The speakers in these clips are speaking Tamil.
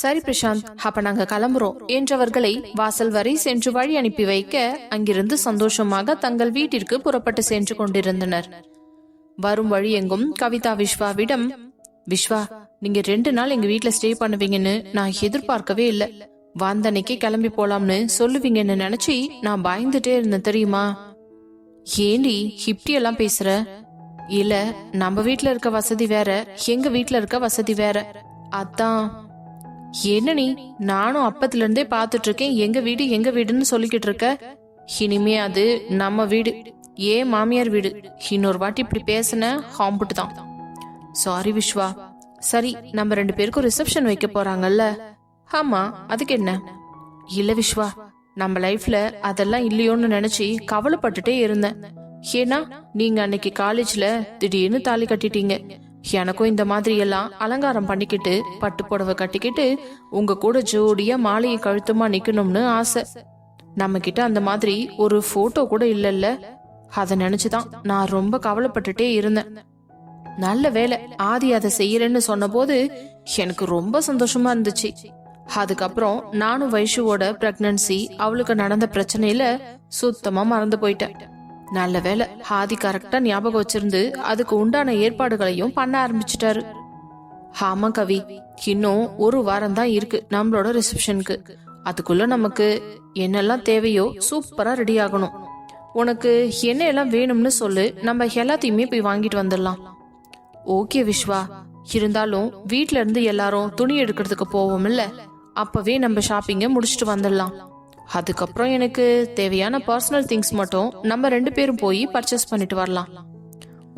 சரி பிரசாந்த், அப்ப நாங்க கிளம்புறோம் என்றவர்களை வாசல் வரை சென்று வழி அனுப்பி வைக்க அங்கிருந்து சந்தோஷமாக தங்கள் வீட்டிற்கு புறப்பட்டு சென்று கொண்டிருந்தனர். வரும் வழி எங்கும் கவிதா விஸ்வாவிடம், விஸ்வா, நீங்க 2 நாள் எங்க வீட்டுல ஸ்டே பண்ணுவீங்கன்னு நான் எதிர்பார்க்கவே இல்ல. வந்தன்னைக்கு கிளம்பி போலாம்னு சொல்லுவீங்கன்னு நினைச்சு நான் பயந்துட்டே இருந்தேன் தெரியுமா? ஏண்டி இப்படி எல்லாம் பேசுற? இல்ல, நம்ம வீட்டுல இருக்க வசதி வேற, எங்க வீட்டுல இருக்க வசதி வேற. அதான். என்ன நீ, நானும் அப்பத்துல இருந்தே பாத்துட்டு இருக்கேன் எங்க வீடுன்னு சொல்லிக்கிட்டு இருக்க. இனிமே அது நம்ம வீடு, ஏன் மாமியார் வீடு. இன்னொரு வாட்டி இப்படி பேசின ஹாம்புட்டு தான். சாரி விஸ்வா. சரி, நம்ம 2 பேருக்கும் ரிசப்ஷன் வைக்க போறாங்கல்ல? ஆமா, அதுக்கு என்ன? இல்ல விஸ்வா, நம்ம லைஃப்ல அதெல்லாம் இல்லையோன்னு நினைச்சு கவலைப்பட்டுட்டே இருந்தேன். ஏன்னா நீங்க அன்னைக்கு காலேஜ்ல திடீர்னு தாலி கட்டிட்டீங்க. எனக்கும் இந்த மாதிரி எல்லாம் அலங்காரம் பண்ணிக்கிட்டு பட்டு புடவை கட்டிக்கிட்டு உங்க கூட ஜோடியா மாலையை கழுத்துமா நிக்கணும்னு ஆசை. நம்ம கிட்ட அந்த மாதிரி ஒரு போட்டோ கூட இல்லல்ல. அத நினைச்சுதான் நான் ரொம்ப கவலைப்பட்டுட்டே இருந்தேன். நல்ல வேலை ஆதி அதை செய்யறேன்னு சொன்ன போது எனக்கு ரொம்ப சந்தோஷமா இருந்துச்சு. அதுக்கப்புறம் நானும் வைஷுவோட பிரெக்னன்சி, அவளுக்கு நடந்த பிரச்சனையில சுத்தமா மறந்து போயிட்டேன். நல்ல வேலை ஆதி கரெக்டா ஞாபகம் வச்சிருந்து அதுக்கு உண்டான ஏற்பாடுகளையும் பண்ண ஆரம்பிச்சிட்டாரு. ஆமா கவி, இன்னும் 1 வாரம் தான் இருக்கு நம்மளோட ரிசப்ஷனுக்கு. அதுக்குள்ள நமக்கு என்னெல்லாம் தேவையோ சூப்பரா ரெடி ஆகணும். உனக்கு என்ன எல்லாம் வேணும்னு சொல்லு, நம்ம எல்லாத்தையுமே போய் வாங்கிட்டு வந்துடலாம். ஓகே விஸ்வா, இருந்தாலும் வீட்ல இருந்து எல்லாரும் துணி எடுக்கிறதுக்கு போவோம் இல்ல, அப்பவே நம்ம ஷாப்பிங்க முடிச்சுட்டு வந்துடலாம். அதுக்கப்புறம் எனக்கு தேவையான பர்சனல் திங்ஸ் மட்டும் நம்ம 2 பேரும் போய் பர்ச்சேஸ் பண்ணிட்டு வரலாம்.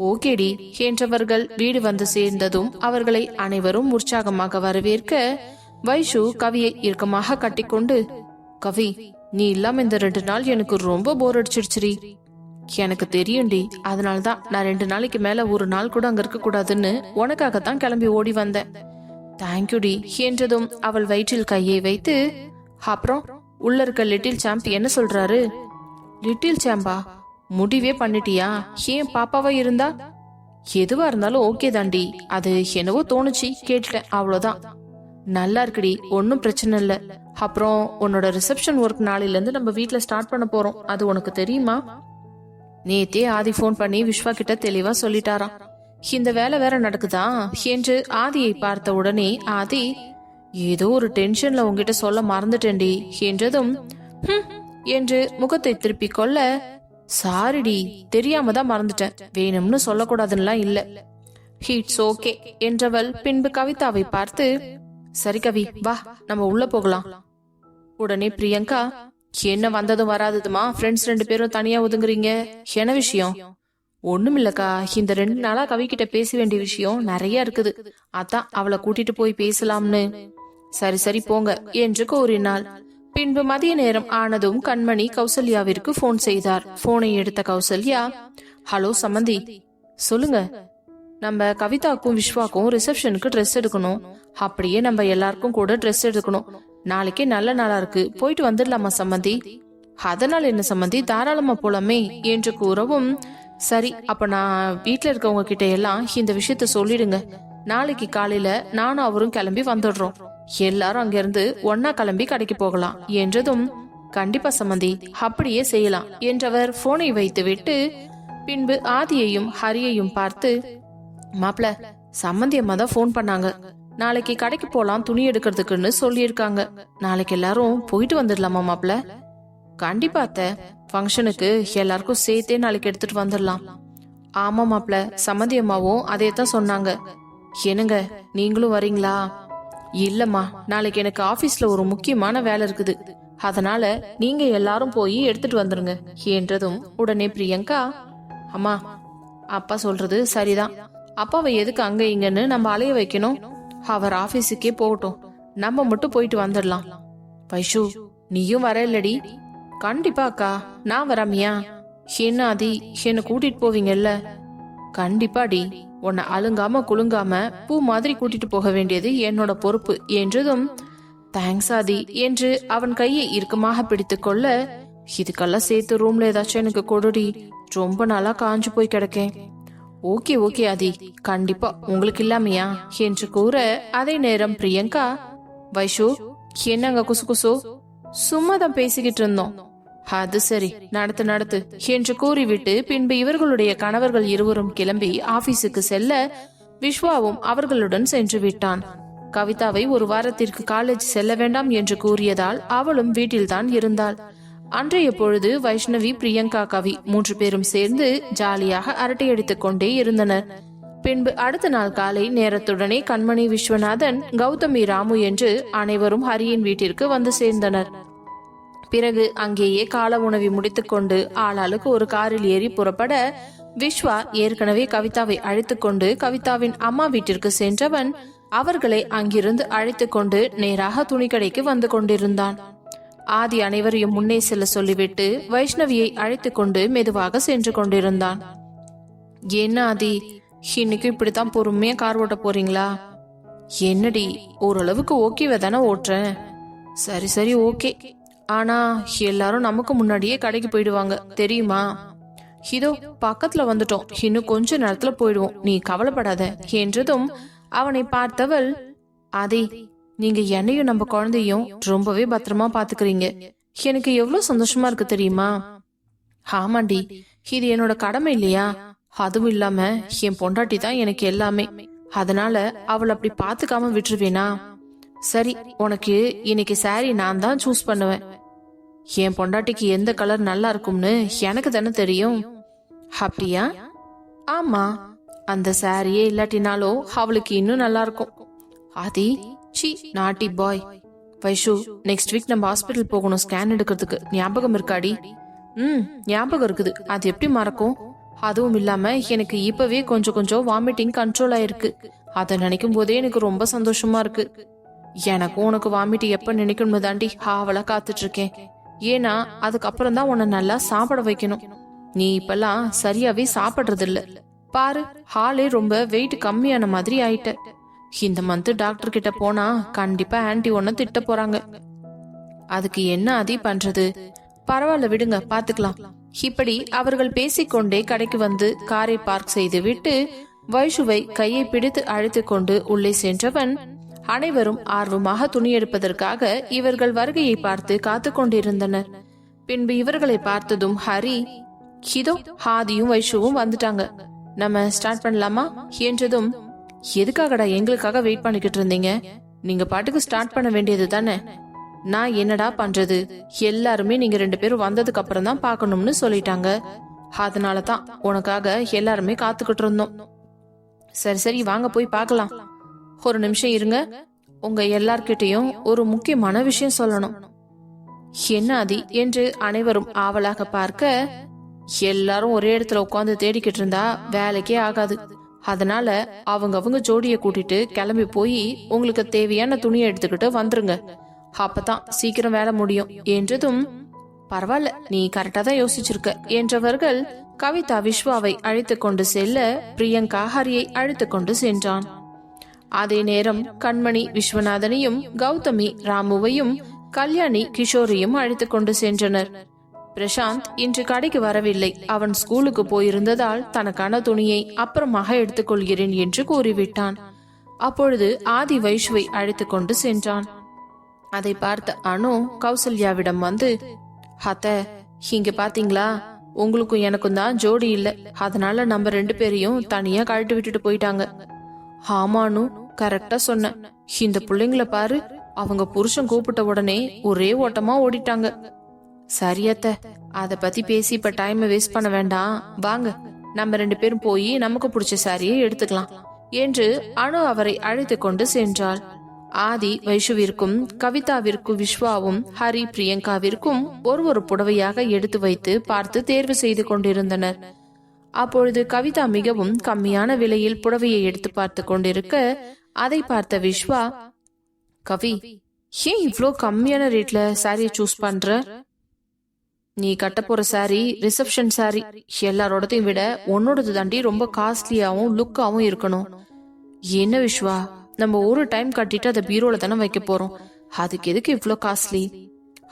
ஓகேடி என்றவர்கள் வீடு வந்து சேர்ந்ததும் அவர்களை அனைவரும் உற்சாகமாக வரவேற்க வைஷு கவியை இறுக்கமாக கட்டிக்கொண்டு, கவி, நீ இல்லாம இந்த 2 நாள் எனக்கு ரொம்ப போர் அடிச்சிடுச்சுரி. எனக்கு தெரியும்டி, அதனாலதான் நான் 2 நாளைக்கு மேல 1 நாள் கூட அங்க இருக்க கூடாதுன்னு உனக்காகத்தான் கிளம்பி ஓடி வந்தேன். தேங்க்யூடி என்றதும் அவள் வயிற்றில் கையை வைத்து, அப்புறம் உள்ள இருக்க லிட்டில் சாம்ப் என்ன சொல்றாரு? லிட்டில் சாம்பா, முடிவே பண்ணிட்டியா? ஏன் பாப்பாவா இருந்தா? எதுவா இருந்தாலும் ஓகே தாண்டி, அது என்னவோ தோணுச்சு கேட்டுட்டேன், அவ்வளவுதான். நல்லா இருக்குடி, ஒன்னும் பிரச்சனை இல்ல. அப்புறம் உன்னோட ரிசப்ஷன் ஒர்க் நாளையில இருந்து நம்ம வீட்டுல ஸ்டார்ட் பண்ண போறோம், அது உனக்கு தெரியுமா? நேத்தே ஆதி போன் பண்ணி விஸ்வா கிட்ட தெளிவா சொல்லிட்டாராம். இந்த வேலை வேற நடக்குதா என்று ஆதியை பார்த்த உடனே ஆதி, ஏதோ ஒரு டென்ஷன்ல உங்ககிட்ட சொல்ல மறந்துட்டேன்டி என்றதும் என்று முகத்தை திருப்பிக் கொள்ள, சாரிடி, தெரியாம தான் மறந்துட்டேன், வேணும்னு சொல்லக்கூடாதுன்னுலாம் இல்ல. இட்ஸ் ஓகே என்றவள் பின்பு கவிதாவை பார்த்து, சரி கவி, வா நம்ம உள்ள போகலாம். உடனே பிரியங்கா, என்ன வந்ததும் வராததுமா ஃப்ரெண்ட்ஸ் 2 பேரும் தனியா ஒதுங்குறீங்க, என்ன விஷயம்? ஒண்ணுமில்லக்கா, இந்த 2 நாளா கவி கிட்ட பேச வேண்டிய விஷயம் நிறைய இருக்குது, அதான் அவளை கூட்டிட்டு போய் பேசலாம்னு. சரி சரி போங்க என்று கூறினாள். பின்பு மதிய நேரம் ஆனதும் கண்மணி கௌசல்யாவிற்கு போன் செய்தார். போனை எடுத்த கௌசல்யா, ஹலோ சம்மந்தி. சொல்லுங்க. நம்ம கவிதாக்கும் விஸ்வாக்கும் ரிசப்ஷனுக்கு ட்ரெஸ் எடுக்கணும். அப்படியே நம்ம எல்லாருக்கும் கூட ட்ரெஸ் எடுக்கணும். நாளைக்கே நல்ல நாளா இருக்கு, போயிட்டு வந்துடலாமா சம்மந்தி? அதனால என்ன சம்மந்தி, தாராளமா போலாமே என்று கூறவும், சரி அப்ப நான் வீட்டுல இருக்கவங்க கிட்ட எல்லாம் இந்த விஷயத்த சொல்லிடுங்க. நாளைக்கு காலையில நானும் அவரும் கிளம்பி வந்துடுறோம். எல்லாரும் அங்க இருந்து ஒன்னா கிளம்பி கடைக்கு போகலாம் என்றதும், கண்டிப்பா சம்மந்தி, அப்படியே செய்யலாம் என்றவர் போனை வைத்து விட்டு பின்பு ஆதியையும் ஹரியையும் பார்த்து, மாப்ள, சம்மந்தி அம்மா தான் போன் பண்ணாங்க, நாளைக்கு கடைக்கு போலாம் துணி எடுக்கிறதுக்குன்னு சொல்லியிருக்காங்க. நாளைக்கு எல்லாரும் போயிட்டு வந்துடலாமா மாப்ள? கண்டிப்பா அத்தை, ஃபங்க்ஷனுக்கு எல்லாருக்கும் சேர்த்தே நாளைக்கு எடுத்துட்டு வந்துடலாம். ஆமா மாப்ள, சம்மந்தி அம்மாவும் அதே தான் சொன்னாங்க. என்னங்க, நீங்களும் வரீங்களா? இல்லம்மா, நாளைக்கு எனக்கு ஆபீஸ்ல ஒரு முக்கியமான வேலை இருக்குது, அதனால நீங்க எல்லாரும் போய் எடுத்துட்டு வந்துருங்க என்றதும் உடனே பிரியங்கா, அம்மா, அப்பா சொல்றது சரிதான், அப்பாவை எதுக்கு அங்க இங்கன்னு நம்ம அலைய வைக்கணும்? அவர் ஆபீஸுக்கே போகட்டும், நம்ம மட்டும் போயிட்டு வந்துடலாம். வைஷு, நீயும் வர இல்லடி? கண்டிப்பா அக்கா, நான் வராமியா? என்ன ஆதி, என்ன கூட்டிட்டு போவீங்கல்ல? கண்டிப்பாடி, உன்னை அழுங்காம குலுங்காம பூ மாதிரி கூட்டிட்டு போக வேண்டியது என்னோட பொறுப்பு என்றதும், தேங்க்ஸ் ஆதி என்று அவன் கையை இறுக்கமாக பிடித்து கொள்ள, இதுக்கெல்லாம் சேர்த்து ரூம்ல ஏதாச்சும் எனக்கு கொடுடி, ரொம்ப நாளா காஞ்சு போய் கிடக்கேன். ஓகே ஓகே ஆதி, கண்டிப்பா உங்களுக்கு இல்லாமையா என்று கூற, அதே நேரம் பிரியங்கா, வைஷு, என்னங்க குசு குசு? சும்மா தான் பேசிக்கிட்டு இருந்தோம். அது சரி, நடத்து நடத்து என்று கூறிவிட்டு பின்பு இவர்களுடைய கணவர்கள் இருவரும் கிளம்பி ஆபீஸுக்கு செல்ல விஸ்வாவும் அவர்களுடன் சென்று விட்டான். கவிதாவை ஒரு வாரத்திற்கு காலேஜ் செல்ல வேண்டாம் என்று கூறியதால் அவளும் வீட்டில்தான் இருந்தாள். அன்றைய பொழுது வைஷ்ணவி, பிரியங்கா, கவி 3 பேரும் சேர்ந்து ஜாலியாக அரட்டையடித்துக் கொண்டே இருந்தனர். பின்பு அடுத்த நாள் காலை நேரத்துடனே கண்மணி, விஸ்வநாதன், கௌதமி, ராமு என்று அனைவரும் ஹரியின் வீட்டிற்கு வந்து சேர்ந்தனர். பிறகு அங்கேயே கால உணவை முடித்துக்கொண்டு ஆளாளுக்கு ஒரு காரில் ஏறி புறப்பட விஸ்வா ஏற்கனவே கவிதாவை அழைத்துக் கொண்டு கவிதாவின் அம்மா வீட்டிற்கு சென்றவன் அவர்களை அங்கிருந்து அழைத்துக் கொண்டு நேராக துணிக்கடைக்கு வந்து கொண்டிருந்தான். ஆதி அனைவரையும் முன்னே செல்ல சொல்லிவிட்டு வைஷ்ணவியை அழைத்துக் கொண்டு மெதுவாக சென்று கொண்டிருந்தான். என்ன ஆதி, இன்னைக்கு இப்படித்தான் பொறுமையா கார் ஓட்ட போறீங்களா? என்னடி, ஓரளவுக்கு ஓகேவா தானே ஓட்டுறேன். சரி சரி ஓகே, ஆனா எல்லாரும் நமக்கு முன்னாடியே கடைக்கு போயிடுவாங்க தெரியுமா? இதோ பக்கத்துல வந்துட்டோம், இன்னும் கொஞ்ச நேரத்துல போயிடுவோம், நீ கவலைப்படாத என்றதும் அவனை பார்த்தவள், ஆதி, நீங்க என்னையும் நம்ம குழந்தையும் ரொம்பவே பத்திரமா பாத்துக்கிறீங்க. எனக்கு எவ்வளவு சந்தோஷமா இருக்கு தெரியுமா? ஆமாண்டி, இது என்னோட கடமை இல்லையா? அதுவும் இல்லாம என் பொண்டாட்டி தான் எனக்கு எல்லாமே. அதனால அவளை அப்படி பாத்துக்காம விட்டுருவேனா? சரி, உனக்கு இன்னைக்கு சாரி நான் தான் சூஸ் பண்ணுவேன். என் பொண்டாட்டிக்கு எந்த கலர் நல்லா இருக்கும்னு எனக்கு தானே தெரியும். அப்படியா? ஆமா, அந்த சாரியே இல்லாட்டினாலோ அவளுக்கு இன்னும் நல்லா இருக்கும். ஆதி, சி நாட்டி பாய். வைஷு, நெக்ஸ்ட் வீக் நம்ம ஹாஸ்பிட்டல் போகணும் ஸ்கேன் எடுக்கிறதுக்கு, ஞாபகம் இருக்காடி? ஞாபகம் இருக்குது, அது எப்படி மறக்கும்? அதுவும் இல்லாம எனக்கு இப்பவே கொஞ்சம் கொஞ்சம் வாமிட்டிங் கண்ட்ரோல் ஆயிருக்கு. அதை நினைக்கும் போதே எனக்கு ரொம்ப சந்தோஷமா இருக்கு. எனக்கும் உனக்கு வாமிட் எப்ப நினைக்கணும் தாண்டி ஆவலா காத்துட்டு இருக்கேன். ஏன்னா அதுக்கப்புறம் தான் உன்னை நல்லா சாப்பிட வைக்கணும். நீ இப்பெல்லாம் சரியாவே சாப்பிடுறது இல்ல பாரு. ஹாலே ரொம்ப வெயிட் கம்மியான மாதிரி ஆயிட்ட. இந்த மந்த் டாக்டர் கிட்ட போனா கண்டிப்பா ஆன்டி ஒன்ன திட்ட போறாங்க. அதுக்கு என்ன ஆதி பண்றது? பரவாயில்ல விடுங்க, பாத்துக்கலாம். இப்படி அவர்கள் பேசிக்கொண்டே கடைக்கு வந்து காரை பார்க் செய்து விட்டு வைஷுவை கையை பிடித்து அழைத்து கொண்டு உள்ளே சென்றவன் அனைவரும் ஆர்வமாக துணி எடுப்பதற்காக இவர்கள் வருகையை பார்த்து காத்து கொண்டிருந்தனர். பின்பு இவர்களை பார்த்ததும் ஹரி, இதோ ஹாதியும் வைஷுவும் வந்துட்டாங்க, நம்ம ஸ்டார்ட் பண்ணலாமா என்றதும், எதுக்காகடா எங்களுக்காக வெயிட் பண்ணிக்கிட்டு இருந்தீங்க? நீங்க பாட்டுக்கு ஸ்டார்ட் பண்ண வேண்டியது தானே. நான் என்னடா பண்றது, எல்லாருமே நீங்க 2 பேரும் வந்ததுக்கு அப்புறம் தான் பாக்கணும்னு சொல்லிட்டாங்க. அதனாலதான் உனக்காக எல்லாருமே காத்துக்கிட்டு இருந்தோம். சரி சரி வாங்க போய் பார்க்கலாம். ஒரு நிமிஷம் இருங்க, உங்க எல்லார்கிட்டையும் ஒரு முக்கியமான விஷயம் சொல்லணும். என்ன ஆதி என்று அனைவரும் ஆவலாக பார்க்க, எல்லாரும் ஒரே இடத்துல உட்காந்து தேடிக்கிட்டு இருந்தா வேலைக்கே ஆகாது. அதனால அவங்க ஜோடிய கூட்டிட்டு கிளம்பி போய் உங்களுக்கு தேவையான துணியை எடுத்துக்கிட்டு வந்துருங்க, அப்பதான் சீக்கிரம் வேலை முடியும் என்றதும், பரவாயில்ல நீ கரெக்டா தான் யோசிச்சிருக்க என்றவர்கள் கவிதா விஸ்வாவை அழைத்து கொண்டு செல்ல பிரியங்கா ஹரியை அழைத்து கொண்டு சென்றான். அதே நேரம் கண்மணி விஸ்வநாதனையும் கௌதமி ராமுவையும் கல்யாணி கிஷோரையும் அழைத்து கொண்டு சென்றனர். பிரசாந்த் இன்று கடைக்கு வரவில்லை. அவன் ஸ்கூலுக்கு போயிருந்ததால் தனக்கான துணியை அப்புறமாக எடுத்துக்கொள்கிறேன் என்று கூறிவிட்டான். அப்பொழுது ஆதி வைஷுவை அழைத்து கொண்டு சென்றான். அதை பார்த்த அனு கௌசல்யாவிடம் வந்து, அத்த, இங்க பாத்தீங்களா, உங்களுக்கும் எனக்கும் தான் ஜோடி இல்ல, அதனால நம்ம 2 பேரையும் தனியா கழட்டி விட்டுட்டு போயிட்டாங்க. ஆமானு, கரெக்டா சொன்ன. இந்த பிள்ளைங்கள பாரு, அவங்க புருஷன் கூப்பிட்ட உடனே ஒரே ஓட்டமா ஓடிட்டாங்க. சரியத்த, அத பத்தி பேசி இப்ப டைம் வேஸ்ட் பண்ண வேண்டாம், வாங்க நம்ம 2 பேரும் போய் நமக்கு பிடிச்ச சாரியை எடுத்துக்கலாம் என்று அனு அவரை அழைத்து கொண்டு சென்றாள். ஆதி வைஷுவிற்கும் கவிதாவிற்கும் விஸ்வாவும் ஹரி பிரியங்காவிற்கும் ஒரு புடவையாக எடுத்து வைத்து பார்த்து தேர்வு செய்து கொண்டிருந்தனர். அப்பொழுது கவிதா மிகவும் கம்மியான விலையில் புடவையை எடுத்து பார்த்து கொண்டிருக்க அதை பார்த்த விஸ்வா, கவி, ஏன் இவ்ளோ கம்மியான ரேட்ல சாரியை சூஸ் பண்ற? நீ கட்ட போற சாரி ரிசப்ஷன் சாரி, எல்லாரோடதையும் விட உன்னோடது தாண்டி ரொம்ப காஸ்ட்லியாவும் லுக்காவும் இருக்கணும். என்ன விஸ்வா, நம்ம ஒரு டைம் கட்டிட்டு அதை பீரோல தானே வைக்க போறோம், அதுக்கு எதுக்கு இவ்ளோ காஸ்ட்லி?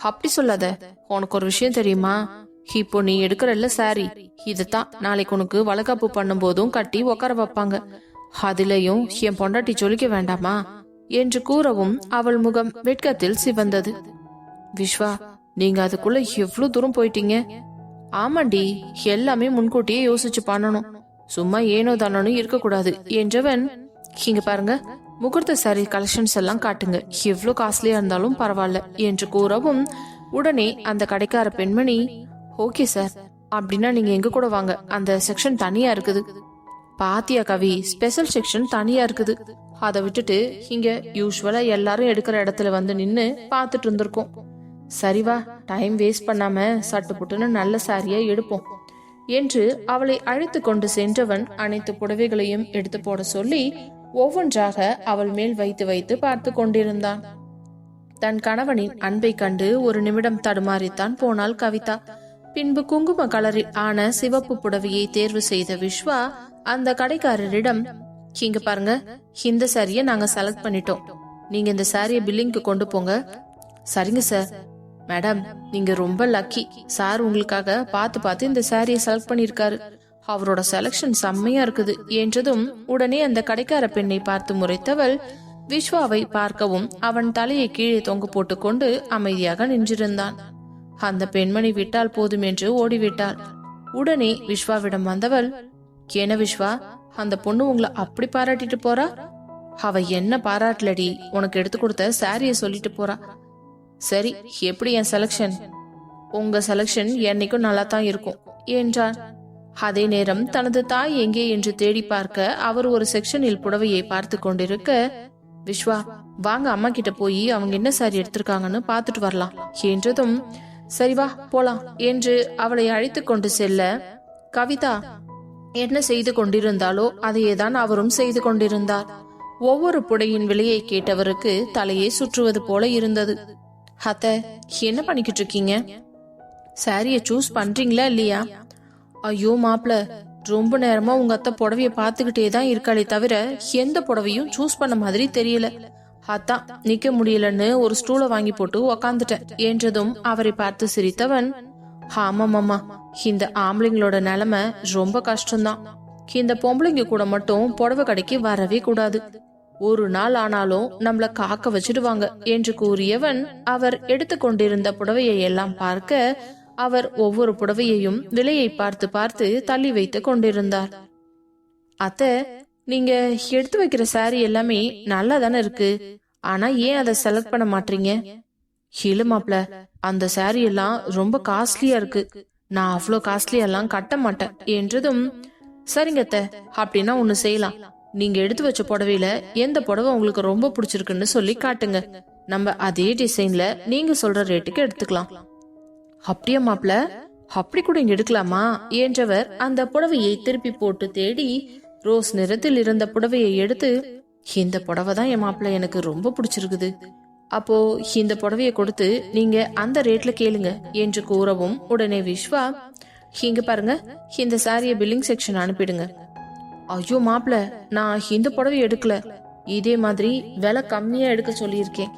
அப்படி சொல்லாத. உனக்கு ஒரு விஷயம் தெரியுமா, இப்போ நீ எடுக்கிறல்ல சாரி, இதுதான் நாளைக்கு உனக்கு வளகாப்பு பண்ணும் போதும் கட்டி உட்கார வைப்பாங்க. அதுலயும் என் பொண்டாட்டி சொல்லிக்க வேண்டாமா, என்று கூறவும் அவள் முகம் வெட்கத்தில் சிவந்தது. விஸ்வா, நீங்க அதுக்குள்ள எவ்வளவு தூரம் போயிட்டீங்க? ஆமாண்டி, எல்லாமே முன்கூட்டியே யோசிச்சு பண்ணணும், சும்மா ஏனோ தானோன்னு இருக்கக்கூடாது என்றவன், இங்க பாருங்க, முகூர்த்த சாரி கலெக்ஷன்ஸ் எல்லாம் காட்டுங்க, எவ்வளவு காஸ்ட்லியா இருந்தாலும் பரவாயில்ல என்று கூறவும் உடனே அந்த கடைக்கார பெண்மணி, ஓகே சார், அப்படின்னா நீங்க எங்க கூட வாங்க, அந்த செக்ஷன் தனியா இருக்குது. பாத்தியா கவி, ஸ்பெஷல் செக்ஷன் தனியா இருக்குது, அதை விட்டுட்டு இங்க யூஸ்வலா எல்லாரும் எடுக்கிற இடத்துல வந்து நின்னு பாத்துட்டு இருந்திருக்கோம். சரிவா, டைம் வேஸ்ட் பண்ணாம சட்டு புட்டுன்னு நல்ல சாரியா எடுப்போம் என்று அவளை அழைத்து கொண்டு சென்றவன் அனைத்து புடவைகளையும் எடுத்து போட சொல்லி ஒவ்வொன்றாக அவள் மேல் வைத்து வைத்து பார்த்து கொண்டிருந்தான். தன் கணவனின் அன்பை கண்டு ஒரு நிமிடம் தடுமாறித்தான் போனாள் கவிதா. பின்பு குங்கும கலரில் ஆன சிவப்பு புடவையை தேர்வு செய்த விஸ்வா அந்த கடைக்காரரிடம், இங்க பாருங்க, இந்த சாரிய நாங்க செலக்ட் பண்ணிட்டோம், நீங்க இந்த சாரிய பில்லிங்க்கு கொண்டு போங்க. சரிங்க சார். மேடம், நீங்க ரொம்ப லக்கி, சார் உங்களுக்காக பார்த்து பார்த்து இந்த சாரியை செலக்ட் பண்ணிருக்காரு, அவரோட செலக்ஷன் செம்மையா இருக்குது என்றதும் உடனே அந்த கடைக்கார பெண்ணை பார்த்து முறைத்தவள் விஸ்வாவை பார்க்கவும் அவன் தலையை கீழே தொங்க போட்டுக்கொண்டு அமைதியாக நின்றிருந்தான். அந்த பெண்மணி விட்டால் போதும் என்று ஓடிவிட்டாள். உடனே விஸ்வாவிடம் வந்தவள், என்ன விஸ்வா, அந்த பொண்ணு உங்களை அப்படி பாராட்டிட்டு போறா? அவ என்ன பாராட்டலடி, உனக்கு எடுத்து கொடுத்த சாரிய சொல்லிட்டு போறா. சரி, எப்படி என் செலக்ஷன்? உங்க செலக்ஷன் என்னைக்கும் நல்லா தான் இருக்கும் என்றான். அதே நேரம் தனது தாய் எங்கே என்று தேடி பார்க்க அவர் ஒரு செக்ஷனில் புடவையை பார்த்து கொண்டிருக்க, விஸ்வா, வாங்க அம்மா கிட்ட போய் அவங்க என்ன சாரி எடுத்திருக்காங்கன்னு பாத்துட்டு வரலாம் என்றதும், சரி வா போலாம் என்று அவளை அழைத்து கொண்டு செல்ல, கவிதா என்ன செய்து கொண்டிருந்தாலோ அதையேதான் அவரும் செய்து கொண்டிருந்தார். ஒவ்வொரு புடையின் விலையை கேட்டவருக்கு தலையே சுற்றுவது போல இருந்தது. அத்தை, என்ன பண்ணிக்கிட்டு இருக்கீங்க? சாரிய சூஸ் பண்றீங்களா இல்லையா? ஐயோ மாப்ள, ரொம்ப நேரமா உங்க அத்தை புடவைய பாத்துக்கிட்டே தான் இருக்காளே தவிர எந்த புடவையும் சூஸ் பண்ண மாதிரி தெரியல, அதான் நிக்க முடியலன்னு ஒரு ஸ்டூலை வாங்கி போட்டு உக்காந்துட்டேன் என்றதும் அவரை பார்த்து சிரித்தவன், ஆமாமாமா, இந்த ஆம்பளைங்களோட நிலைமை ரொம்ப கஷ்டம்தான், இந்த பொம்பளைங்க கூட மட்டும் புடவை கடைக்கு வரவே கூடாது, ஒரு நாள் ஆனாலும் நம்மள காக்க வச்சிடுவாங்க என்று கூறியவன் அவர் எடுத்துக்கொண்டிருந்த புடவையை எல்லாம் பார்க்க அவர் ஒவ்வொரு புடவையையும் விலையை பார்த்து பார்த்து தள்ளி வைத்து கொண்டிருந்தார். அத்தை, நீங்க எடுத்து வைக்கிற சாரி எல்லாமே நல்லா தானே இருக்கு, ஆனா ஏன் அதை செலக்ட் பண்ண மாட்டீங்க? இல்ல மாப்ள, அந்த சாரி எல்லாம் ரொம்ப காஸ்ட்லியா இருக்கு, நான் அவ்வளோ காஸ்ட்லியா எல்லாம் கட்ட மாட்டேன் என்றதும், சரிங்க அத்தை, அப்படின்னா ஒண்ணு செய்யலாம், நீங்க எடுத்து வச்ச புடவையில எந்த புடவை உங்களுக்கு ரொம்ப பிடிச்சிருக்குன்னு சொல்லி காட்டுங்க, நம்ம அதே டிசைன்ல நீங்க சொல்ற ரேட்டுக்கு எடுத்துக்கலாம். அப்படியே மாப்ள, அப்படி கூட இங்க எடுக்கலாமா என்றவர் அந்த புடவையை திருப்பி போட்டு தேடி ரோஸ் நிறத்தில் இருந்த புடவையை எடுத்து, இந்த புடவை தான் என் மாப்பிள்ள எனக்கு ரொம்ப பிடிச்சிருக்குது, அப்போ இந்த புடவையை கொடுத்து நீங்க அந்த ரேட்ல கேளுங்க என்று கூறவும் உடனே விஸ்வா, இங்க பாருங்க, இந்த சாரிய பில்லிங் செக்ஷன் அனுப்பிடுங்க. ஐயோ மாப்ள, நான் இந்த புடவை எடுக்கல, இதே மாதிரி விலை கம்மியா எடுக்க சொல்லியிருக்கேன்.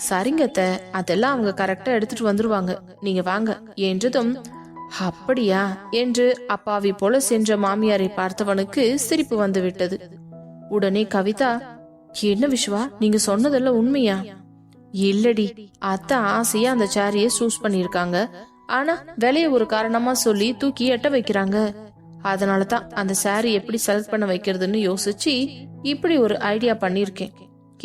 சரிங்க அத்தை, அதெல்லாம் அவங்க கரெக்டா எடுத்துட்டு வந்துருவாங்க, நீங்க வாங்க என்றதும், அப்படியா என்று அப்பாவி போல சென்ற மாமியாரை பார்த்தவனுக்கு சிரிப்பு வந்து விட்டது. உடனே கவிதா, என்ன விஸ்வா, நீங்க சொன்னதெல்லாம் உண்மையா? இல்லடி, அத்தை ஆசையா அந்த சாரிய சூஸ் பண்ணிருக்காங்க, ஆனா விலைய ஒரு காரணமா சொல்லி தூக்கி எட்ட வைக்கிறாங்க, அதனாலதான் அந்த சாரி எப்படி செலக்ட் பண்ண வைக்கிறதுன்னு யோசிச்சு இப்படி ஒரு ஐடியா பண்ணிருக்கேன்.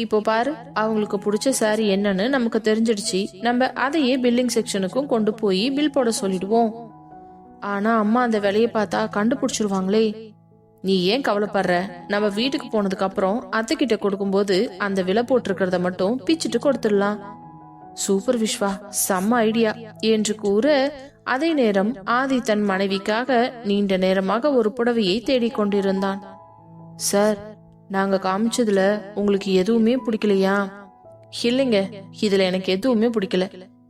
இப்போ பாரு, அவங்களுக்கு பிடிச்ச சாரி என்னன்னு நமக்கு தெரிஞ்சிடுச்சு, நம்ம அதையே பில்லிங் செக்ஷனுக்கும் கொண்டு போய் பில் போட சொல்லிடுவோம். ஆனா அம்மா அந்த விலையை பார்த்தா கண்டுபிடிச்சிருவாங்களே. நீ ஏன் கவலைப்படுற, நம்ம வீட்டுக்கு போனதுக்கு அப்புறம் அத்தை கிட்ட கொடுக்கும்போது அந்த விலை போட்டிருக்கிறத மட்டும் பிச்சுட்டு கொடுத்துடலாம். சூப்பர் விஸ்வா, செம்ம ஐடியா என்று கூற, அதே நேரம் ஆதி தன் மனைவிக்காக நீண்ட நேரமாக ஒரு புடவையை தேடிக்கொண்டிருந்தான். சார், நாங்க காமிச்சதுல உங்களுக்கு எதுவுமே பிடிக்கலையா? இல்லைங்க, இதுல எனக்கு எதுவுமே பிடிக்கல,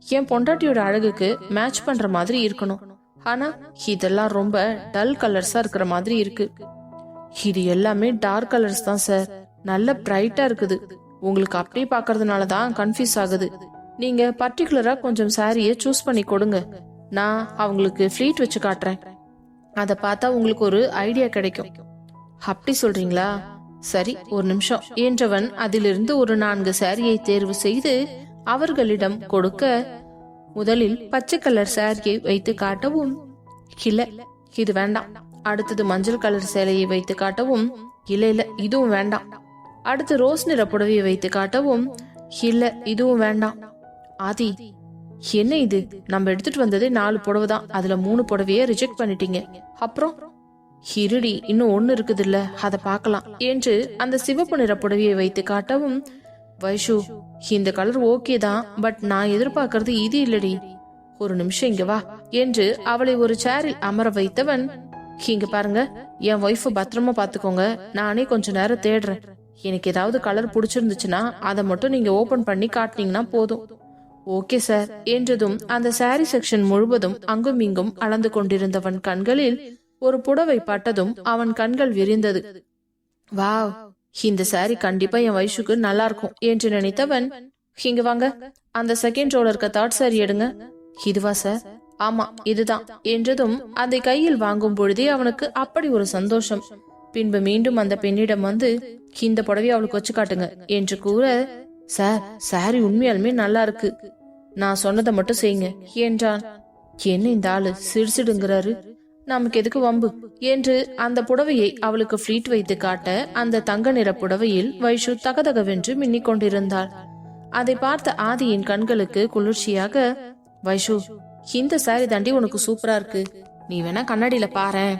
என் பொண்டாட்டியோட அழகுக்கு மேட்ச் பண்ற மாதிரி இருக்கணும், ஆனா இதெல்லாம் ரொம்ப டல் கலர்ஸா இருக்கிற மாதிரி இருக்கு. இது எல்லாமே டார்க் கலர்ஸ் தான் சார், நல்ல பிரைட்டா இருக்குது, உங்களுக்கு அப்படியே பாக்குறதுனாலதான் கன்ஃபியூஸ் ஆகுது. நீங்க பர்டிகுலரா கொஞ்சம் சாரியை சூஸ் பண்ணி கொடுங்க, நான் அவங்களுக்கு ஃபிளீட் வச்சு காட்டுறேன், அத பார்த்தா உங்களுக்கு ஒரு ஐடியா கிடைக்கும். அப்படி சொல்றீங்களா? சரி ஒரு நிமிஷம் என்றவன் அதிலிருந்து ஒரு 4 சாரியை தேர்வு செய்து அவர்களிடம் கொடுக்க, முதலில் பச்சை கலர் சாரியை வைத்து காட்டவும், இல்ல இது வேண்டாம். அடுத்தது மஞ்சள் கலர் சேலையை வைத்து காட்டவும், இல்ல இதுவும் வேண்டாம். அடுத்து ரோஸ் நிற புடவையை வைத்து காட்டவும், இல்ல இதுவும் வேண்டாம். ஆதி, என்ன இது? நம்ம எடுத்துட்டு வந்ததே 4 புடவை தான், அதுல 3 புடவைய ரிஜெக்ட் பண்ணிட்டீங்க. அப்புறம் இருடி, இன்னும் 1 இருக்குது இல்ல, அத பாக்கலாம் என்று அந்த சிவப்பு நிற புடவையை வைத்து காட்டவும், வைஷு இந்த கலர் ஓகே தான், பட் நான் எதிர்பார்க்கறது இது இல்லடி. ஒரு நிமிஷம் இங்க வா என்று அவளை ஒரு சேரில் அமர வைத்தவன், இங்க பாருங்க, என் ஒய்ஃப் பத்திரமா பாத்துக்கோங்க, நானே கொஞ்ச நேரம் தேடுறேன். எனக்கு ஏதாவது கலர் பிடிச்சிருந்துச்சுன்னா அதை மட்டும் நீங்க ஓபன் பண்ணி காட்டினீங்கன்னா போதும். ஓகே சார் என்றதும் அந்த சாரி செக்ஷன் முழுவதும் அங்கும் இங்கும் அளந்து கொண்டிருந்தவன் கண்களில் ஒரு புடவை பட்டதும் அவன் கண்கள் விரிந்தது. வாவ், இந்த சாரி கண்டிப்பா என் வயசுக்கு நல்லா இருக்கும் என்று நினைத்தவன், இங்க வாங்க, அந்த செகண்ட் ரோல இருக்க 3rd சாரி எடுங்க. இதுவா சார்? ஆமா இதுதான் என்றதும் அதை கையில் வாங்கும் பொழுதே அவனுக்கு அப்படி ஒரு சந்தோஷம். பின்பு மீண்டும் அந்த பெண்ணிடம் வந்து, இந்த புடவையை அவளுக்கு வச்சு காட்டுங்க என்று கூற, சார் சாரி உண்மையாலுமே நல்லா இருக்கு, நான் சொன்னதை மட்டும் செய்யுங்க என்றான். என்ன இந்த ஆளு சிடுசிடுங்கிறாரு, நமக்கு எதுக்கு வம்பு என்று அந்த புடவையை அவளுக்கு ஃப்ளீட் வைத்து காட்ட, அந்த தங்க நிற புடவையில் வைஷு தகதகவென்று மின்னிக் கொண்டிருந்தாள். அதை பார்த்த ஆதியின் கண்களுக்கு குளிர்ச்சியாக, வைஷு இந்த சாரி தாண்டி உனக்கு சூப்பரா இருக்கு, நீ வேணா கண்ணாடியில பாரேன்.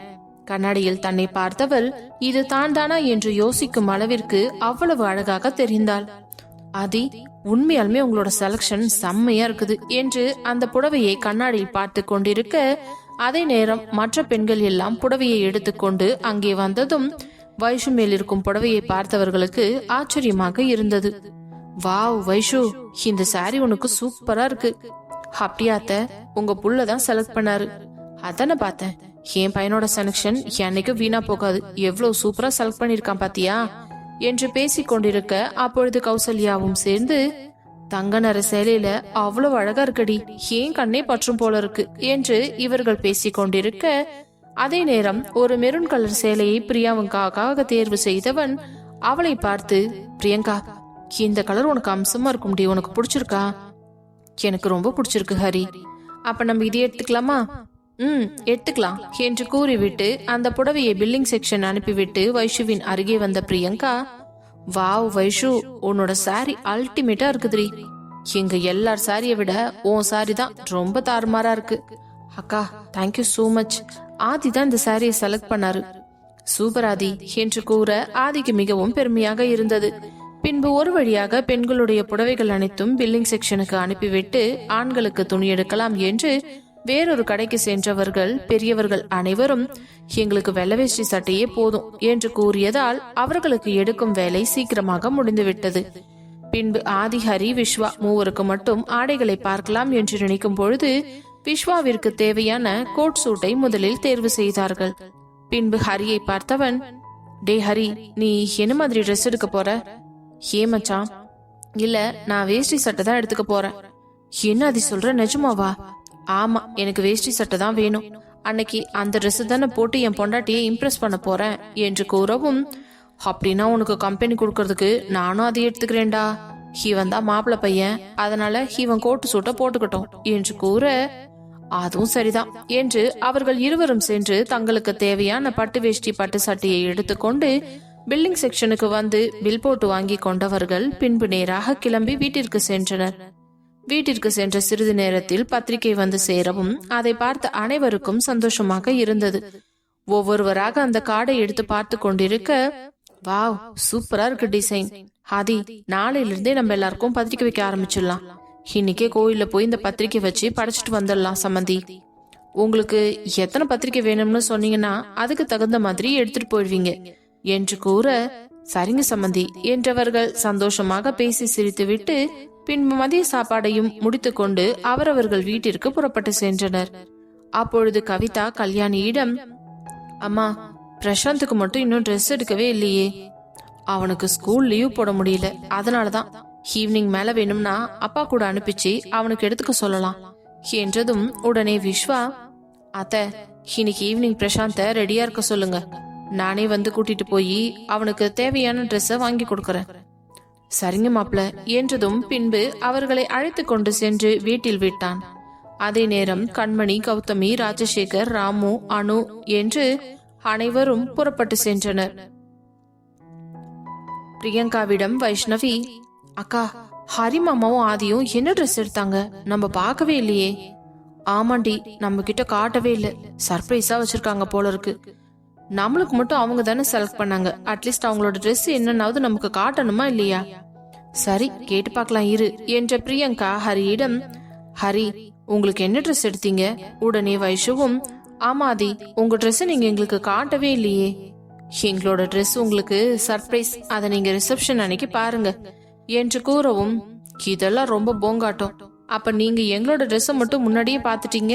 கண்ணாடியில் தன்னை பார்த்தவள் இது தான் தானா என்று யோசிக்கும் அளவிற்கு அவ்வளவு அழகாக தெரிந்தாள். ஆதி, உண்மையாலுமே உங்களோட செலக்ஷன் செம்மையா இருக்குது என்று அந்த புடவையை கண்ணாடியில் பார்த்து கொண்டிருக்க, அதே நேரம் மற்ற பெண்கள் எல்லாம் புடவையை எடுத்துக்கொண்டு அங்கே வந்ததும் வைஷு மேல் இருக்கும் புடவையை பார்த்தவர்களுக்கு ஆச்சரியமாக இருந்தது. வாவ் வைஷு, இந்த சாரி உனக்கு சூப்பரா இருக்கு. அப்படியாத்த, உங்க புள்ளதான் செலக்ட் பண்ணாரு. அதான பார்த்தேன், என் பையனோட செலக்ஷன் என்னைக்கும் வீணா போகாது, எவ்வளவு சூப்பரா செலக்ட் பண்ணிருக்கான் பாத்தியா என்று பேசிக் கொண்டிருக்க, அப்பொழுது கௌசல்யாவும் சேர்ந்து, தங்க நிற சேலையில அவ்வளவு அழகா இருக்கடி, ஏன் கண்ணே பற்றும் போல இருக்கு என்று இவர்கள் பேசிக் கொண்டிருக்க, அதே நேரம் ஒரு மெரூன் கலர் சேலையை பிரியாவுக்காக தேர்வு செய்தவன் அவளை பார்த்து, பிரியங்கா இந்த கலர் உனக்கு அம்சமா இருக்கும், உனக்கு பிடிச்சிருக்கா? எனக்கு ரொம்ப பிடிச்சிருக்கு ஹரி. அப்ப நம்ம இதை எடுத்துக்கலாமா? எடுத்துக்கலாம் என்று கூறிவிட்டு அந்த புடவையை பில்லிங் செக்ஷன் அனுப்பிவிட்டு வைஷுவின் அருகே வந்த பிரியங்கா, வாவ் வைஷு, உன்னோட சாரி அல்டிமேட்டா இருக்குதுரி, எங்க எல்லார் சாரியை விட உன் சாரி தான் ரொம்ப தாறுமாறா இருக்கு. அக்கா தேங்க்யூ சோ மச், ஆதி தான் இந்த சாரியை செலக்ட் பண்ணாரு. சூப்பர் ஆதி என்று கூற ஆதிக்கு மிகவும் பெருமையாக இருந்தது. பின்பு ஒரு வழியாக பெண்களுடைய புடவைகள் அனைத்தும் பில்லிங் செக்ஷனுக்கு அனுப்பிவிட்டு ஆண்களுக்கு துணி எடுக்கலாம் என்று வேறொரு கடைக்கு சென்றவர்கள் பெரியவர்கள் அனைவரும், எங்களுக்கு வெள்ளவேஷ்டி சட்டையே போதும் என்று கூறியதால் அவர்களுக்கு எடுக்கும் வேலை சீக்கிரமாக முடிந்துவிட்டது. பின்பு ஆதி, ஹரி, விஸ்வா மூவருக்கு மட்டும் ஆடைகளை பார்க்கலாம் என்று நினைக்கும் பொழுது விஸ்வாவிற்கு தேவையான கோட் சூட்டை முதலில் தேர்வு செய்தார்கள். பின்பு ஹரியை பார்த்தவன், டே ஹரி, நீ என்ன மாதிரி ட்ரெஸ் எடுக்க போற? ஏன் மச்சான்? இல்ல, நான் வேஷ்டி சட்டை தான் எடுத்துக்க போறேன். என்ன அது சொல்ற, நிஜமாவா? ஆமா, எனக்கு வேஷ்டி சட்டை தான் வேணும். அன்னைக்கு அந்த ட்ரெஸ் தானே போட்டு என் பொண்டாட்டியை இம்ப்ரெஸ் பண்ண போறேன் என்று கூறவும், அப்படின்னா உனக்கு கம்பெனி கொடுக்கறதுக்கு நானும் அதை எடுத்துக்கிறேன்டா. இவன் தான் மாப்பிள்ள பையன், அதனால இவன் கோட்டு சூட்டை போட்டுக்கிட்டோம் என்று கூற, அதுவும் சரிதான் என்று அவர்கள் இருவரும் சென்று தங்களுக்கு தேவையான பட்டு வேஷ்டி பட்டு சட்டையை எடுத்துக்கொண்டு பில்லிங் செக்ஷனுக்கு வந்து பில் போட்டு வாங்கி கொண்டவர்கள் பின்பு நேராக கிளம்பி வீட்டிற்கு சென்றனர். வீட்டிற்கு சென்ற சிறிது நேரத்தில் பத்திரிகை வந்து சேரவும் அதை பார்த்த அனைவருக்கும் சந்தோஷமாக இருந்தது. ஒவ்வொருவராக அந்த கார்டை எடுத்து பார்த்து கொண்டிருக்க, வாவ் சூப்பரா இருக்கு டிசைன். ஆதி, நாளையிலிருந்தே நம்ம எல்லாருக்கும் பத்திரிக்கை வைக்க ஆரம்பிச்சிடலாம். இன்னைக்கே கோயில்ல போய் இந்த பத்திரிக்கை வச்சு படைச்சிட்டு வந்துடலாம் சம்மந்தி. உங்களுக்கு எத்தனை பத்திரிக்கை வேணும்னு சொன்னீங்கன்னா அதுக்கு தகுந்த மாதிரி எடுத்துட்டு போயிடுவீங்க என்று கூற, சரிங்க சம்மந்தி என்றவர்கள் சந்தோஷமாக பேசி சிரித்துவிட்டு பின்பு மதிய சாப்பாடையும் முடித்துக்கொண்டு அவரவர்கள் வீட்டிற்கு புறப்பட்டு சென்றனர். அப்பொழுது கவிதா கல்யாணியிடம், அம்மா, பிரசாந்துக்கு மட்டும் இன்னும் ட்ரெஸ் எடுக்கவே இல்லையே, அவனுக்கு ஸ்கூல் லீவ் போட முடியல, அதனாலதான் ஈவினிங் மேல வேணும்னா அப்பா கூட அனுப்பிச்சு அவனுக்கு எடுத்துக்க சொல்லலாம் என்றதும் உடனே விஸ்வா, அத்தை இன்னைக்கு ஈவினிங் பிரசாந்த ரெடியா இருக்க சொல்லுங்க. நானே வந்து கூட்டிட்டு போய் அவனுக்கு தேவையான ட்ரெஸ்ஸ வாங்கி கொடுக்கறேன். சரிங்க மாப்ள என்றதும் பின்பு அவர்களை அழைத்து கொண்டு சென்று வீட்டில் விட்டான். அதே நேரம் கண்மணி, கௌதமி, ராஜசேகர், ராமு, அனு என்று அனைவரும் புறப்பட்டு சென்றனர். பிரியங்காவிடம் வைஷ்ணவி, அக்கா, ஹரி மாமாவும் ஆதியும் என்ன ட்ரெஸ் எடுத்தாங்க? நம்ம பார்க்கவே இல்லையே. ஆமாண்டி, நம்ம கிட்ட காட்டவே இல்லை. சர்ப்ரைஸா வச்சிருக்காங்க போல இருக்கு. நம்மளுக்கு மட்டும் அவங்க தானே செலக்ட் பண்ணாங்க. அட்லீஸ்ட் அவங்களோட ட்ரெஸ் என்னன்னாவது நமக்கு காட்டணுமா இல்லையா? சரி, கேட்டு பார்க்கலாம் இரு என்ற பிரியங்கா ஹரியிடம், ஹரி, உங்களுக்கு என்ன ட்ரெஸ் எடுத்தீங்க? உடனே வைஷுவும், ஆமாதி, உங்க ட்ரெஸ் நீங்க எங்களுக்கு காட்டவே இல்லையே. எங்களோட ட்ரெஸ் உங்களுக்கு சர்ப்ரைஸ், அதை நீங்க ரிசப்ஷன் அன்னைக்கு பாருங்க என்று கூறவும், இதெல்லாம் ரொம்ப போங்காட்டம். அப்ப நீங்க எங்களோட ட்ரெஸ் மட்டும் முன்னாடியே பாத்துட்டீங்க.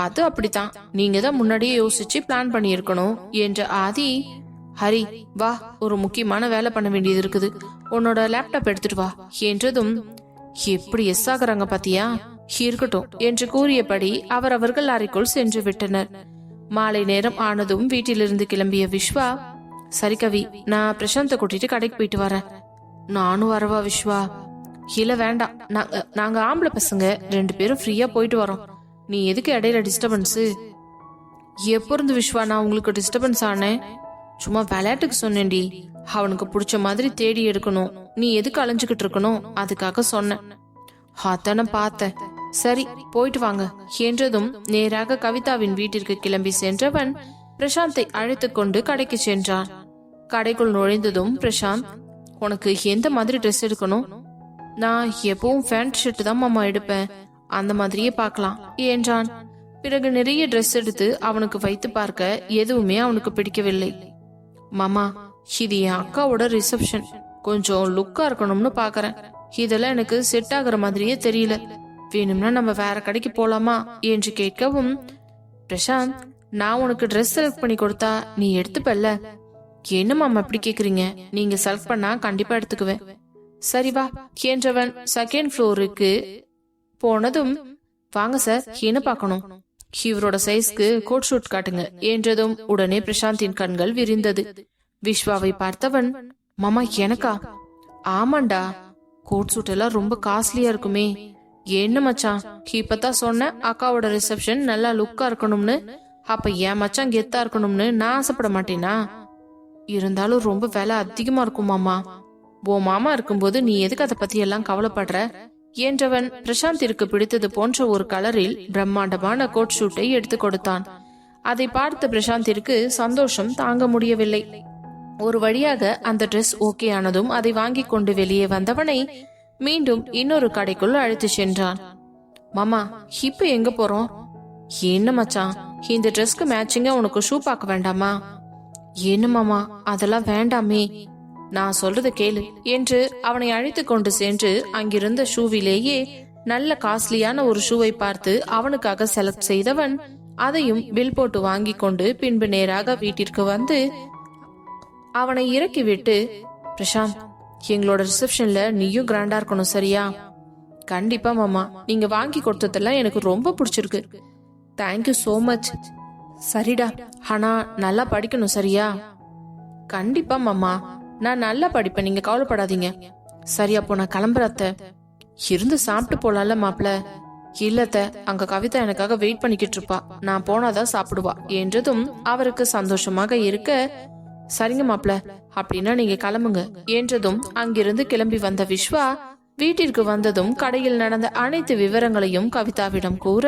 அது அப்படித்தான், நீங்க தான் முன்னாடியே யோசிச்சு பிளான் பண்ணியிருக்கணும் என்ற ஆதி, ஹரி வா, ஒரு முக்கியமான வேலை பண்ண வேண்டியது இருக்குது, உன்னோட லேப்டாப் எடுத்துட்டு வா என்றதும், எப்படி எஸ் ஆகுறாங்க பாத்தியா, இருக்கட்டும் என்று கூறியபடி அவர்கள் அறைக்குள் சென்று விட்டனர். மாலை நேரம் ஆனதும் வீட்டிலிருந்து கிளம்பிய விஸ்வா, சரி கவி, நான் பிரசாந்த கூட்டிட்டு கடைக்கு போயிட்டு வரேன். நானும் வரவா விஸ்வா? இல்ல வேண்டாம், நாங்க ஆம்பளை பசங்க 2 பேரும் ஃப்ரீயா போயிட்டு வரோம். நீ எதுக்கு இடையில டிஸ்டர்பன்ஸ்? எப்போ இருந்து விஸ்வா நான் உங்களுக்கு டிஸ்டர்பன்ஸ் ஆனேன்? சும்மா விளையாட்டுக்கு சொன்னேன்டி. அவனுக்கு பிடிச்ச மாதிரி தேடி எடுக்கணும், நீ எதுக்கு அலைஞ்சுக்கிட்டு இருக்கணும், அதுக்காக சொன்னேன். அதான பார்த்தேன். சரி, போயிட்டு வாங்க என்றதும் நேராக கவிதாவின் வீட்டிற்கு கிளம்பி சென்றவன் பிரசாந்தை அழைத்து கொண்டு கடைக்கு சென்றான். கடைக்குள் நுழைந்ததும் பிரசாந்த், உனக்கு எந்த மாதிரி ட்ரெஸ் எடுக்கணும்? நான் எப்பவும் பேண்ட் ஷர்ட் தான் மாமா எடுப்பேன், அந்த மாதிரியே பார்க்கலாம் என்றான். பிறகு நிறைய ட்ரெஸ் எடுத்து அவனுக்கு வைத்து பார்க்க எதுவுமே அவனுக்கு பிடிக்கவில்லை. மாமா, இது என் அக்காவோட ரிசப்ஷன், கொஞ்சம் லுக்கா இருக்கணும்னு பாக்குறேன். இதெல்லாம் எனக்கு செட் ஆகுற மாதிரியே தெரியல. வேணும்னா நம்ம வேற கடைக்கு போலாமா என்று கேட்கவும், பிரசாந்த், நான் உனக்கு ட்ரெஸ் செலக்ட் பண்ணி கொடுத்தா நீ எடுத்துப்பல்ல. என்ன மாமா இப்படி கேக்குறீங்க? நீங்க செலக்ட் பண்ணா கண்டிப்பா எடுத்துக்குவேன். சரி வா என்றவன் செகண்ட் ஃப்ளோருக்கு போனதும், வாங்க சார், என்ன பார்க்கணும்? இவரோட சைஸ்க்கு கோட் ஷூட் காட்டுங்க என்றதும் உடனே பிரசாந்தின் கண்கள் விரிந்தது. விஸ்வாவை பார்த்தவன், மாமா எனக்கா? ஆமாண்டா, கோட் ஷூட் எல்லாம் ரொம்ப காஸ்ட்லியா இருக்குமே. என்ன மச்சான், இப்பதான் சொன்ன அக்காவோட ரிசப்ஷன் நல்லா லுக்கா இருக்கணும்னு. அப்ப என் மச்சான் கெத்தா இருக்கணும்னு நான் ஆசைப்பட மாட்டேனா? இருந்தாலும் ரொம்ப விலை அதிகமா இருக்கும் மாமா. ஓ மாமா இருக்கும்போது நீ எதுக்கு அதை பத்தி எல்லாம் கவலைப்படுற என்றவன் பிரசாந்திற்கு பிடித்தது போன்ற ஒரு கலரில் பிரம்மாண்டமான கோட் ஷூட்டை எடுத்து கொடுத்தான். அதை பார்த்த பிரசாந்திற்கு சந்தோஷம் தாங்க முடியவில்லை. ஒரு வழியாக அந்த டிரெஸ் ஓகே ஆனதும் அதை வாங்கி கொண்டு வெளியே வந்தவனை மீண்டும் இன்னொரு கடைக்குள் அழைத்து சென்றான். மாமா, இப்ப எங்க போறோம்? என்ன மச்சான், இந்த டிரெஸ்க்கு மேட்சிங்கா உனக்கு ஷூ பார்க்க வேண்டாமா? என்ன மாமா, அதெல்லாம் வேண்டாமே, நான் சொல்றத கேளு என்று அவனை அழைத்து கொண்டு சென்று அங்கிருந்த ஷூவிலேயே நல்ல காஸ்ட்லியான ஒரு ஷூவை பார்த்து அவனுக்காக செலக்ட் செய்தவன் அதையும் பில் போட்டு வாங்கி கொண்டு பின்பு நேராக வீட்டிற்கு வந்து அவனை இறக்கிவிட்டு, பிரசாந்த், எங்களோட ரிசப்ஷன்ல நீயும் கிராண்டா இருக்கணும், சரியா? கண்டிப்பா மாமா, நீங்க வாங்கி கொடுத்ததெல்லாம் எனக்கு ரொம்ப பிடிச்சிருக்கு. Thank you so much. சரிடா, ஆனா நல்லா படிக்கணும், சரியா? கண்டிப்பா மாமா, நான் நல்லா படிப்பேன், நீங்க கவலைப்படாதீங்க. சரி, அப்போ நான் கிளம்புறத்த. இருந்து சாப்பிட்டு போலாம்ல மாப்பிள? இல்லத்த, அங்க கவிதா எனக்காக வெயிட் பண்ணிக்கிட்டு இருப்பா, நான் போனாதான் சாப்பிடுவா என்றதும் அவருக்கு சந்தோஷமாக இருக்க, சரிங்க மாப்பிள, அப்படின்னா நீங்க கிளம்புங்க என்றதும் அங்கிருந்து கிளம்பி வந்த விஸ்வா வீட்டிற்கு வந்ததும் கடையில் நடந்த அனைத்து விவரங்களையும் கவிதாவிடம் கூற,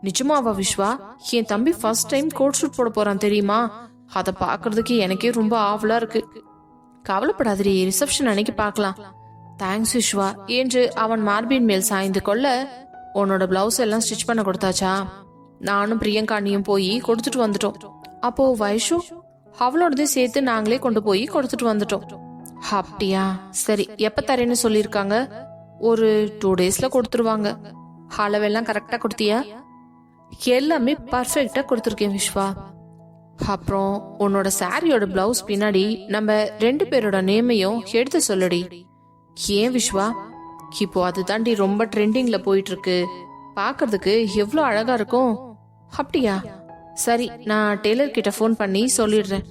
நிஜமாவா விஸ்வா? என் தம்பி ஃபர்ஸ்ட் டைம் கோட் ஷூட் போட போறான் தெரியுமா? அதை பாக்குறதுக்கு எனக்கே ரொம்ப ஆவலா இருக்கு. கவலைப்படாதே, ரிசப்ஷன் அன்னைக்கு பார்க்கலாம். தேங்க்ஸ் விஸ்வா என்று அவன் மார்பின் மேல் சாய்ந்து கொள்ள, உன்னோட பிளவுஸ் எல்லாம் ஸ்டிச் பண்ண கொடுத்தாச்சா? நானும் பிரியங்காணியும் போய் கொடுத்துட்டு வந்துட்டோம். அப்போ வைஷு அவளோடதே சேர்த்து நாங்களே கொண்டு போய் கொடுத்துட்டு வந்துட்டோம். அப்படியா, சரி, எப்ப தரேன்னு சொல்லிருக்காங்க? ஒரு 2 daysல கொடுத்துருவாங்க. அளவெல்லாம் கரெக்டா கொடுத்தியா? எல்லாமே பர்ஃபெக்டா கொடுத்துருக்கேன் விஸ்வா. அப்புறம் உன்னோட சாரியோட பிளவுஸ் பின்னாடி நம்ம 2 பேரோட நேமையும் எடுத்து சொல்லுடி. ஏன் விஸ்வா? இப்போ அது தாண்டி ரொம்ப ட்ரெண்டிங்ல போயிட்டு இருக்கு, பாக்குறதுக்கு எவ்வளவு அழகா இருக்கும். அப்படியா, சரி, நான் டெய்லர் கிட்ட ஃபோன் பண்ணி சொல்லிடுறேன்.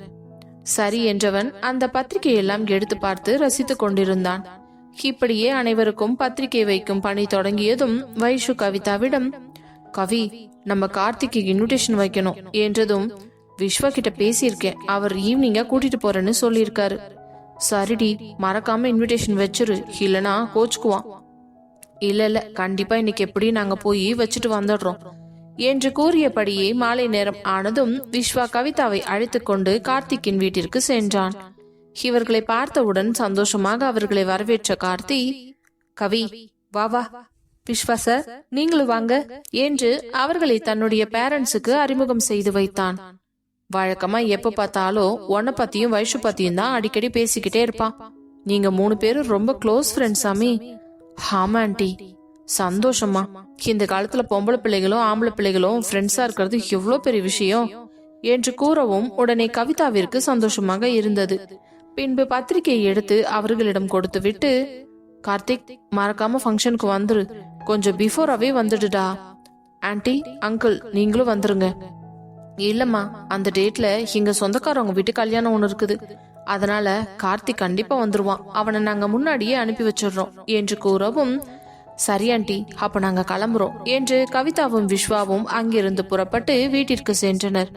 சரி என்றவன் அந்த பத்திரிகையெல்லாம் எடுத்து பார்த்து ரசித்துக் கொண்டிருந்தான். இப்படியே அனைவருக்கும் பத்திரிகை வைக்கும் பணி தொடங்கியதும் வைஷு கவிதாவிடம், கவி, நம்ம கார்த்திக்கு இன்விடேஷன் வைக்கணும் என்றதும், விஸ்வா கிட்ட பேசியிருக்கேன், அவர் ஈவினிங்கா கூட்டிட்டு போறேன்னு சொல்லியிருக்காரு. சரிடி, மறக்காம இன்விடேஷன் வச்சிரு, இல்லனா கோச்சுக்குவான். இல்ல கண்டிப்பா இன்னைக்கு எப்படி நாங்க போய் வச்சுட்டு வந்துடுறோம் என்று கூறியபடியே மாலை நேரம் ஆனதும் விஸ்வா கவிதாவை அழைத்து கொண்டு கார்த்திக்கின் வீட்டிற்கு சென்றான். இவர்களை பார்த்தவுடன் சந்தோஷமாக அவர்களை வரவேற்ற கார்த்தி, கவி, வா வா, விஸ்வா சார் நீங்களும் வாங்க என்று அவர்களை தன்னுடைய பேரண்ட்ஸுக்கு அறிமுகம் செய்து வைத்தான். வழக்கமா எப்ப பார்த்தாலும் உன்னை பத்தியும் வைஷு பத்தியும் தான் அடிக்கடி பேசிக்கிட்டே இருப்பான். நீங்க 3 பேரும் ரொம்ப க்ளோஸ் ஃப்ரெண்ட்ஸ் சாமி. ஆமா ஆண்டி. சந்தோஷமா. இந்த காலத்துல பொம்பளை பிள்ளைகளும் ஆம்பளை பிள்ளைகளும் ஃப்ரெண்ட்ஸா இருக்கிறது எவ்வளோ பெரிய விஷயம் என்று கூறவும் உடனே கவிதாவிற்கு சந்தோஷமாக இருந்தது. பின்பு பத்திரிகையை எடுத்து அவர்களிடம் கொடுத்து விட்டு, கார்த்திக், மறக்காம ஃபங்க்ஷனுக்கு வந்துரு, கொஞ்சம் பிஃபோராவே வந்துடுடா. ஆன்டி, அங்கிள் நீங்களும் வந்துருங்க. இல்லம்மா, அந்த டேட்ல எங்க சொந்தக்காரவங்க வீட்டு கல்யாணம் ஒண்ணு இருக்குது, அதனால கார்த்திக் கண்டிப்பா வந்துருவான், அவனை நாங்க முன்னாடியே அனுப்பி வச்சிடறோம் என்று கூறவும், சரி ஆண்டி, அப்ப நாங்க கிளம்புறோம் என்று கவிதாவும் விஸ்வாவும் அங்கிருந்து புறப்பட்டு வீட்டிற்கு சென்றனர்.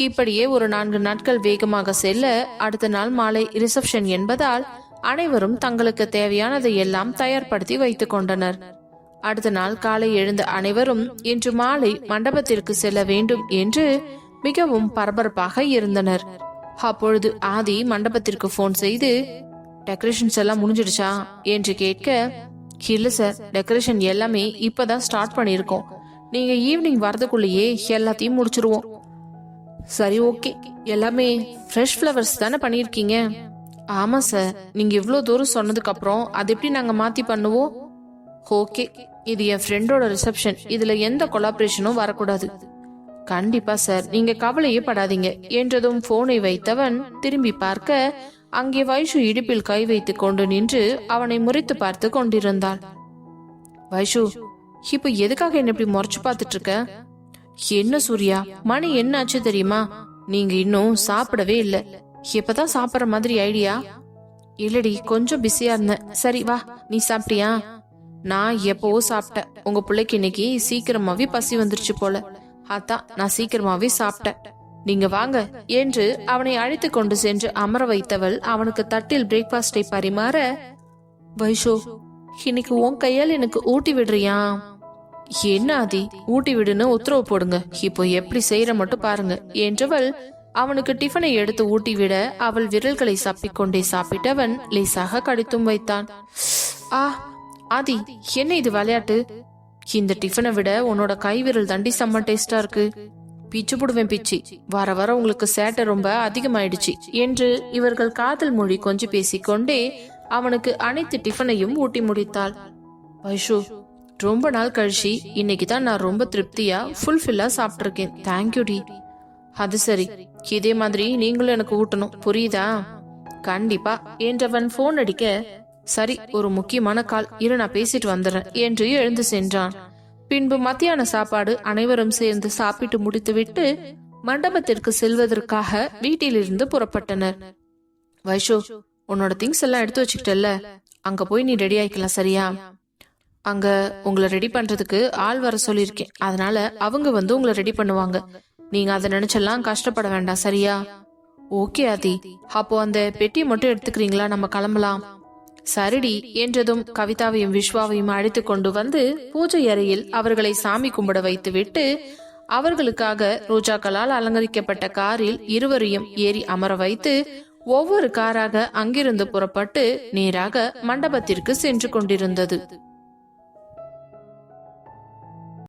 இப்படியே ஒரு 4 நாட்கள் வேகமாக செல்ல, அடுத்த நாள் மாலை ரிசப்ஷன் என்பதால் அனைவரும் தங்களுக்கு தேவையானதை எல்லாம் தயார்படுத்தி வைத்துக் கொண்டனர். அடுத்த நாள் காலை எழுந்த அனைவரும் இன்று மாலை மண்டபத்திற்கு செல்ல வேண்டும் என்று மிகவும் பரபரப்பாக இருந்தனர். அப்பொழுது ஆதி மண்டபத்திற்கு போன் செய்து, டெக்கரேஷன்ஸ் எல்லாம் முடிஞ்சிடுச்சா என்று கேட்க, இல்ல சார், டெக்கரேஷன் எல்லாமே இப்பதான் ஸ்டார்ட் பண்ணிருக்கோம், நீங்க ஈவினிங் வரதுக்குள்ளேயே எல்லாத்தையும் முடிச்சிருவோம். சரி, ஓகே. எல்லாமே ஃப்ரெஷ் ஃப்ளவர்ஸ் தானே பண்ணிருக்கீங்க? ஆமா சார், நீங்க இவ்வளவு தூரம் சொன்னதுக்கு அப்புறம் அது எப்படி நாங்க மாத்தி பண்ணுவோம்? ஓகே, இது என் ஃப்ரெண்டோட ரிசப்ஷன், இதுல எந்த கொலாபரேஷனும் வரக்கூடாது. கண்டிப்பா சார், நீங்க கவலையே படாதீங்க என்றதும் போனை வைத்தவன் திரும்பி பார்க்க, அங்கே வைஷு இடுப்பில் கை வைத்து கொண்டு நின்று அவனை முறைத்து பார்த்து கொண்டிருந்தாள். வைஷு, இப்ப எதுக்காக என்ன இப்படி முறைச்சு பார்த்துட்டு இருக்க? என்ன சூர்யா, மணி என்ன ஆச்சு தெரியுமா? நீங்க இன்னும் சாப்பிடவே இல்ல. எப்பதான் சாப்பிடுற மாதிரி ஐடியா? இல்லடி, கொஞ்சம் பிஸியா இருந்தேன். சரி வா, நீ சாப்பிட்டியா? நான் எப்பவோ சாப்பிட்டேன். உங்க பிள்ளைக்கு இன்னைக்கு சீக்கிரமாவே பசி வந்துருச்சு போல, அதான் நான் சீக்கிரமாவே சாப்பிட்டேன். நீங்க வாங்க என்று அவனை அழைத்து கொண்டு சென்று அமர வைத்தவள் அவனுக்கு தட்டில் பிரேக்பாஸ்டை பரிமாற, வைஷோ, இன்னைக்கு உன் கையால் எனக்கு ஊட்டி விடுறியா? என்ன ஆதி, ஊட்டி விடுன்னு உத்தரவு போடுங்க, இப்போ எப்படி செய்யற மட்டும் பாருங்க என்றவள் அவனுக்கு டிஃபனை எடுத்து ஊட்டி விட, அவள் விரல்களை சப்பிக்கொண்டே சாப்பிட்டவன் லேசாக கடித்தும் வைத்தான். ஆ ஆதி, என்ன இது விளையாட்டு? இந்த டிஃபனை விட உன்னோட கை விரல் தண்டி செம்ம டேஸ்டா இருக்கு. பிச்சு புடுவேன் பிச்சு, வர வர உங்களுக்கு சேட்டை ரொம்ப அதிகமாயிடுச்சு என்று இவர்கள் காதல் மொழி கொஞ்சம் பேசிக்கொண்டே அவனுக்கு அனைத்து டிஃபனையும் ஊட்டி முடித்தாள். வைஷு, ரொம்ப நாள் கழிச்சு இன்னைக்கு தான் நான் ரொம்ப திருப்தியா ஃபுல்ஃபில்லா சாப்பிட்டிருக்கேன். Thank you D. அது சரி, இதே மாதிரி நீங்களும் எனக்கு ஊட்டணும், புரியுதா? கண்டிப்பா என்றவன் போன் அடிக்க, சரி, ஒரு முக்கியமான கால், இரு நான் பேசிட்டு வந்துடுறேன் என்று எழுந்து சென்றான். பின்பு மத்தியான சாப்பாடு அனைவரும் சேர்ந்து சாப்பிட்டு முடித்துவிட்டு மண்டபத்திற்கு செல்வதற்காக வீட்டிலிருந்து புறப்பட்டனர். வைஷு, உன்னோட திங்ஸ் எல்லாம் எடுத்து வச்சுக்கிட்டல்ல, அங்க போய் நீ ரெடி ஆயிக்கலாம், சரியா? அங்க உங்களை ரெடி பண்றதுக்கு ஆள் வர சொல்லிருக்கேன், அதனால அவங்க வந்து உங்களை ரெடி பண்ணுவாங்க. நீங்க அதை நினைச்செல்லாம் கஷ்டப்பட வேண்டாம், சரியா? ஓகே ஆதி, அப்போ அந்த பெட்டியை மட்டும் எடுத்துக்கிறீங்களா, நம்ம கிளம்பலாம். சரிடி என்றதும் கவிதாவையும் விஸ்வாவையும் அழைத்து கொண்டு வந்து பூஜை அறையில் அவர்களை சாமி கும்பிட வைத்து விட்டு அவர்களுக்காக ரோஜாக்களால் அலங்கரிக்கப்பட்ட காரில் இருவரையும் ஏறி அமர வைத்து ஒவ்வொரு காராக அங்கிருந்து புறப்பட்டு நேராக மண்டபத்திற்கு சென்று கொண்டிருந்தது.